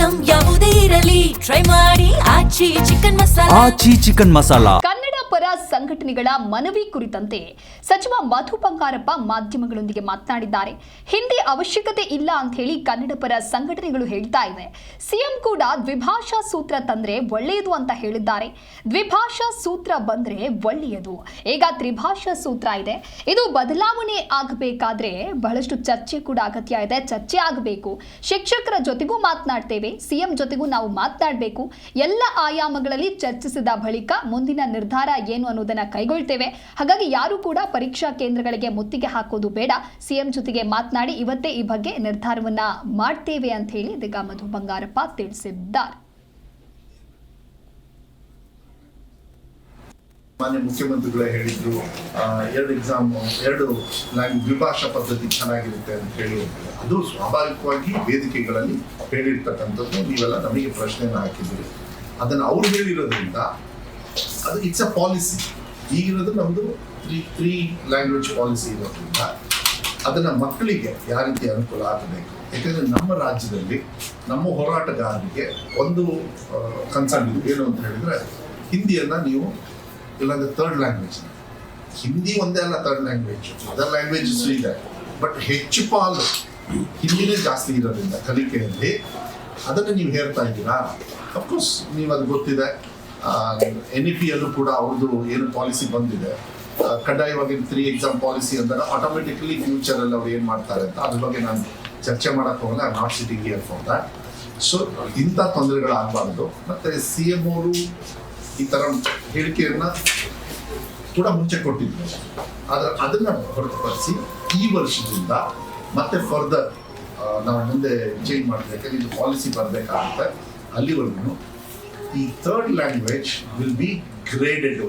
Item ಯಾವುದೇ ಇರಲಿ try ಮಾಡಿ ಆಚಿ ಚಿಕನ್ ಮಸಾಲಾ. ಆಚಿ ಚಿಕನ್ ಮಸಾಲಾ. ಕನ್ನಡ ಪರ ಸಂಘಟನೆಗಳ ಮನವಿ ಕುರಿತಂತೆ ಸಚಿವ ಮಧು ಬಂಗಾರಪ್ಪ ಮಾಧ್ಯಮಗಳೊಂದಿಗೆ ಮಾತನಾಡಿದ್ದಾರೆ. ಹಿಂದಿ ಅವಶ್ಯಕತೆ ಇಲ್ಲ ಅಂತ ಹೇಳಿ ಕನ್ನಡ ಪರ ಸಂಘಟನೆಗಳು ಹೇಳ್ತಾ ಇವೆ. ಸಿಎಂ ಕೂಡ ದ್ವಿಭಾಷಾ ಸೂತ್ರ ತಂದ್ರೆ ಒಳ್ಳೆಯದು ಅಂತ ಹೇಳಿದ್ದಾರೆ. ದ್ವಿಭಾಷಾ ಸೂತ್ರ ಬಂದ್ರೆ ಒಳ್ಳೆಯದು. ಈಗ ತ್ರಿಭಾಷಾ ಸೂತ್ರ ಇದೆ. ಇದು ಬದಲಾವಣೆ ಆಗಬೇಕಾದ್ರೆ ಬಹಳಷ್ಟು ಚರ್ಚೆ ಕೂಡ ಅಗತ್ಯ ಇದೆ. ಚರ್ಚೆ ಆಗಬೇಕು. ಶಿಕ್ಷಕರ ಜೊತೆಗೂ ಮಾತನಾಡ್ತೇವೆ, ಸಿಎಂ ಜೊತೆಗೂ ನಾವು ಮಾತನಾಡಬೇಕು. ಎಲ್ಲ ಆಯಾಮಗಳಲ್ಲಿ ಚರ್ಚಿಸಿದ ಬಳಿಕ ಮುಂದಿನ ನಿರ್ಧಾರ ಏನು ಅನ್ನೋದನ್ನ ಕೈಗೊಳ್ತೇವೆ. ಹಾಗಾಗಿ ಯಾರು ಕೂಡ ಪರೀಕ್ಷಾ ಕೇಂದ್ರಗಳಿಗೆ ಮುತ್ತಿಗೆ ಹಾಕೋದು ಬೇಡ. ಸಿಎಂ ಜೊತೆಗೆ ಮಾತನಾಡಿ ಇವತ್ತೇ ಈ ಬಗ್ಗೆ ನಿರ್ಧಾರವನ್ನ ಮಾಡ್ತೇವೆ ಅಂತ ಹೇಳಿ ಇದೀಗ ಮಧು ಬಂಗಾರಪ್ಪ ತಿಳಿಸಿದ್ದಾರೆ. ಮಾನ್ಯ ಮುಖ್ಯಮಂತ್ರಿಗಳೇ ಹೇಳಿದ್ರು, ಎರಡು ಎಕ್ಸಾಮ್ ದ್ವಿಭಾಷಾ ಪದ್ಧತಿ ಚೆನ್ನಾಗಿರುತ್ತೆ ಅಂತ ಹೇಳಿ. ಅದು ಸ್ವಾಭಾವಿಕವಾಗಿ ವೇದಿಕೆಗಳಲ್ಲಿ ಹೇಳಿರ್ತಕ್ಕಂಥದ್ದು. ನೀವೆಲ್ಲ ನಮಗೆ ಪ್ರಶ್ನೆಯನ್ನು ಹಾಕಿದ್ರಿ. ಅದನ್ನು ಅವ್ರು ಹೇಳಿರೋದ್ರಿಂದ ಅದು ಇಟ್ಸ್ ಅ ಪಾಲಿಸಿ. ಈಗಿರೋದು ನಮ್ಮದು ತ್ರೀ ಲ್ಯಾಂಗ್ವೇಜ್ ಪಾಲಿಸಿ ಇರೋದ್ರಿಂದ ಅದನ್ನು ಮಕ್ಕಳಿಗೆ ಯಾವ ರೀತಿ ಅನುಕೂಲ ಆಗಬೇಕು. ಯಾಕಂದರೆ ನಮ್ಮ ರಾಜ್ಯದಲ್ಲಿ ನಮ್ಮ ಹೋರಾಟಗಾರರಿಗೆ ಒಂದು ಕನ್ಸರ್ನ್ ಇದು ಏನು ಅಂತ ಹೇಳಿದರೆ, ಹಿಂದಿಯನ್ನು ನೀವು ಇಲ್ಲಾಂದ್ರೆ ಥರ್ಡ್ ಲ್ಯಾಂಗ್ವೇಜ್, ಹಿಂದಿ ಒಂದೇ ಅಲ್ಲ ಥರ್ಡ್ ಲ್ಯಾಂಗ್ವೇಜ್, ಅದರ್ ಲ್ಯಾಂಗ್ವೇಜಸ್ ಇದೆ. ಬಟ್ ಹೆಚ್ಚು ಪಾಲು ಹಿಂದಿನೇ ಜಾಸ್ತಿ ಇರೋದ್ರಿಂದ ಕಲಿಕೆಯಲ್ಲಿ ಅದನ್ನು ನೀವು ಹೇಳ್ತಾ ಇದ್ದೀರಾ. ಅಫ್ಕೋರ್ಸ್ ನೀವು ಅದು ಗೊತ್ತಿದೆ. NEP ಯಲ್ಲೂ ಕೂಡ ಅವ್ರದ್ದು ಏನು ಪಾಲಿಸಿ ಬಂದಿದೆ, ಕಡ್ಡಾಯವಾಗಿ 3 ಎಕ್ಸಾಮ್ ಪಾಲಿಸಿ ಅಂದಾಗ ಆಟೋಮೆಟಿಕಲಿ ಫ್ಯೂಚರಲ್ಲಿ ಅವ್ರು ಏನು ಮಾಡ್ತಾರೆ ಅಂತ ಅದ್ರ ಬಗ್ಗೆ ನಾನು ಚರ್ಚೆ ಮಾಡೋಕ್ಕೆ ಹೋಗಲ್ಲ. I not sitting here for that. So ಇಂಥ ತೊಂದರೆಗಳಾಗಬಾರ್ದು. ಮತ್ತು CM ಅವರು ಈ ಥರ ಹೇಳಿಕೆಯನ್ನು ಕೂಡ ಮುಂಚೆ ಕೊಟ್ಟಿದ್ರು. ಆದರೆ ಅದನ್ನು ಹೊರತುಪಡಿಸಿ ಈ ವರ್ಷದಿಂದ ಮತ್ತೆ ಫರ್ದರ್ ನಾವು ಮುಂದೆ ಚೇಂಜ್ ಮಾಡಬೇಕಾದ್ರೆ ಇದು ಪಾಲಿಸಿ ಬರಬೇಕಾಗುತ್ತೆ. ಅಲ್ಲಿವರೆಗೂ ಈ third language will be graded.